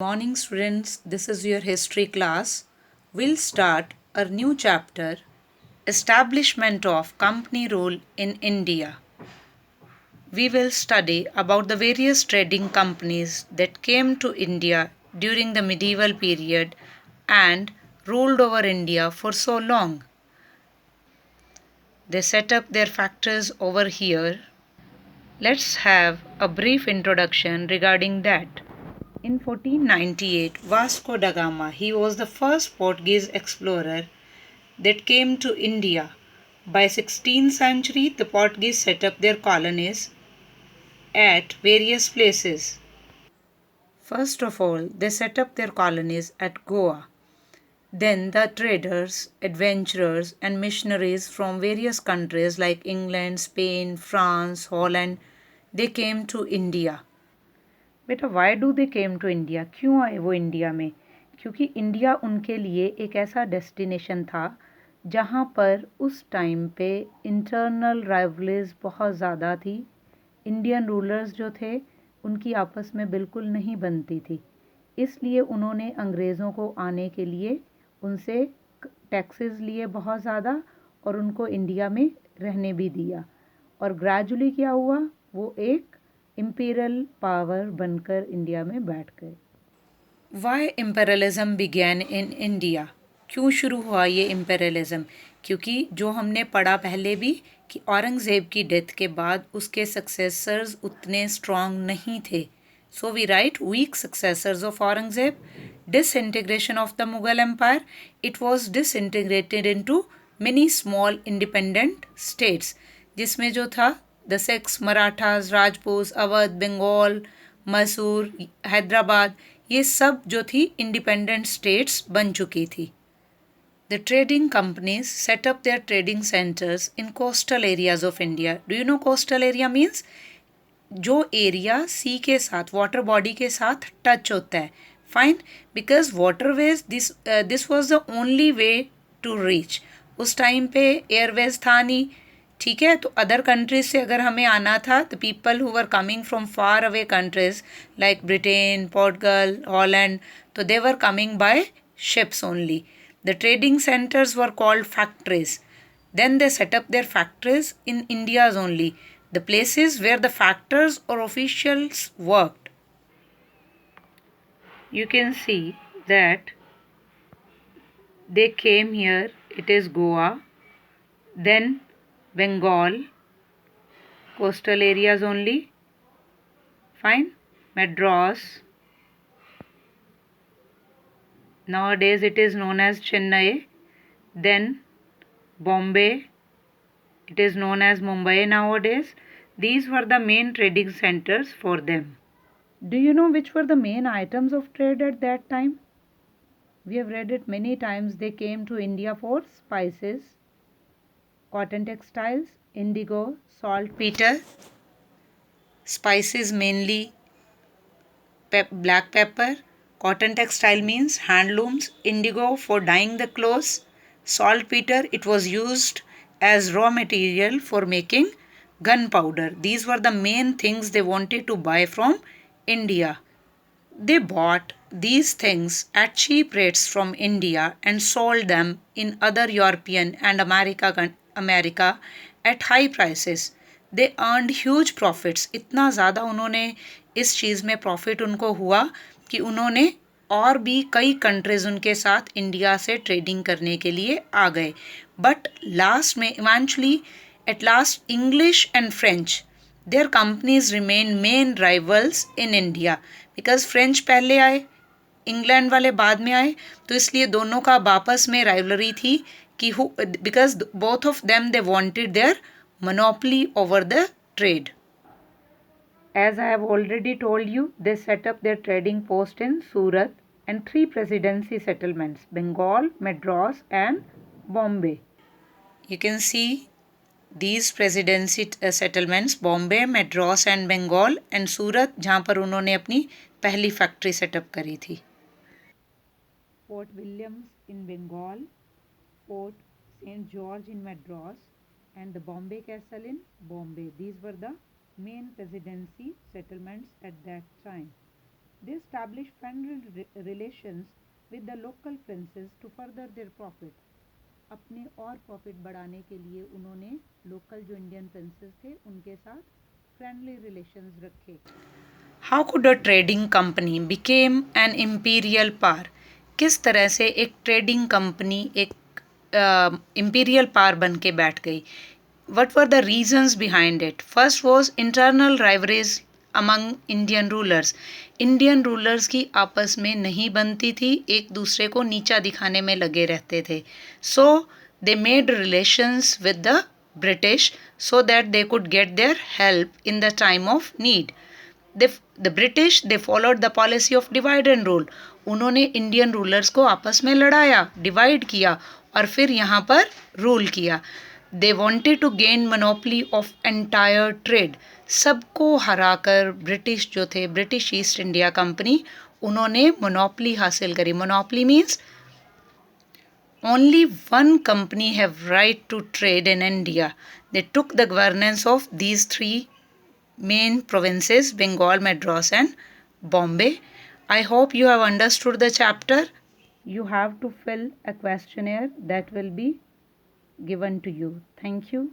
Morning, students. This is your history class. We'll start a new chapter Establishment of Company Rule in India. We will study about the various trading companies that came to India during the medieval period and ruled over India for so long. They set up their factories over here. Let's have a brief introduction regarding that. In 1498, Vasco da Gama, he was the first Portuguese explorer that came to India. By 16th century, the Portuguese set up their colonies at various places. First of all, they set up their colonies at Goa. Then the traders, adventurers, and missionaries from various countries like England, Spain, France, Holland, they came to India. बेटा why do they came to India, क्यों आए वो India में? क्योंकि India उनके लिए एक ऐसा डेस्टिनेशन था जहाँ पर उस टाइम पे इंटरनल राइवलीज बहुत ज़्यादा थी। इंडियन रूलर्स जो थे उनकी आपस में बिल्कुल नहीं बनती थी, इसलिए उन्होंने अंग्रेज़ों को आने के लिए उनसे टैक्सेस लिए बहुत ज़्यादा और उनको इंडिया में रहने भी दिया। और ग्रेजुअली क्या हुआ, वो एक इम्पीरियल पावर बनकर इंडिया में बैठ गए। Why imperialism began in India, क्यों शुरू हुआ ये इम्पेरियलिज्म? क्योंकि जो हमने पढ़ा पहले भी कि औरंगज़ेब की डेथ के बाद उसके सक्सेसर्स उतने स्ट्रॉन्ग नहीं थे। So we write weak successors of Aurangzeb. Disintegration of the Mughal empire, it was disintegrated into many small independent states, जिसमें जो था द सिक्स मराठास, राजपूत, अवध, बंगाल, मैसूर, हैदराबाद, ये सब जो थी इंडिपेंडेंट स्टेट्स बन चुकी थी। The trading companies set up their trading centers in coastal areas of India. Do you know coastal area means? जो एरिया सी के साथ, वाटर बॉडी के साथ टच होता है। Fine, because waterways this was the only way to reach. उस time पे airways था नहीं, ठीक है। तो अदर कंट्रीज से अगर हमें आना था, the people who were coming from far away countries like Britain, Portugal, Holland, तो they were coming by ships only. The trading centers were called factories. Then they set up their factories in India's only, the places where the factors or officials worked. You can see that they came here, it is Goa, then Bengal, coastal areas only, fine, Madras, nowadays it is known as Chennai, then Bombay, it is known as Mumbai nowadays. These were the main trading centers for them. Do you know which were the main items of trade at that time? We have read it many times. They came to India for spices, cotton textiles, indigo, saltpeter, spices mainly black pepper, cotton textile means handlooms, indigo for dyeing the clothes, saltpeter, it was used as raw material for making gunpowder. These were the main things they wanted to buy from India. They bought these things at cheap rates from India and sold them in other European and America at high prices. They earned huge profits. इतना ज़्यादा उन्होंने इस चीज़ में profit उनको हुआ कि उन्होंने और भी कई कंट्रीज उनके साथ इंडिया से ट्रेडिंग करने के लिए आ गए। बट लास्ट में eventually at last English and French their companies remain main rivals in India, because French पहले आए, इंग्लैंड वाले बाद में आए, तो इसलिए दोनों का आपस में राइवलरी थी कि because both of them they wanted their monopoly over the trade. As I have already told you, they set up their trading post in Surat and three presidency settlements, Bengal, Madras and Bombay. You can see these presidency settlements, Bombay, Madras and Bengal and Surat, जहाँ पर उन्होंने अपनी पहली factory setup करी थी। Fort Williams in Bengal, Fort St. George in Madras and the Bombay Castle in Bombay. These were the main presidency settlements at that time. They established friendly relations with the local princes to further their profit. अपने और profit बढ़ाने के लिए उन्होंने local जो Indian princess थे उनके साथ फ्रेंडली रिलेशंस रखे. How could a trading company became an imperial power? किस तरह से एक ट्रेडिंग कंपनी एक इम्पीरियल पावर बन के बैठ गई? What were the reasons behind it? First was internal rivalries among Indian rulers. Indian rulers की आपस में नहीं बनती थी, एक दूसरे को नीचा दिखाने में लगे रहते थे. So they made relations with the British so that they could get their help in the time of need. The British they followed the policy of divide and rule. उन्होंने इंडियन रूलर्स को आपस में लड़ाया, divide किया और फिर यहाँ पर rule किया. They wanted to gain monopoly of entire trade. सबको हराकर ब्रिटिश जो थे, ब्रिटिश ईस्ट इंडिया कंपनी, उन्होंने मोनोपली हासिल करी. Monopoly means only one company have right to trade in India. They took the governance of these three main provinces, Bengal, Madras and Bombay. I hope you have understood the chapter. You have to fill a questionnaire that will be given to you. Thank you.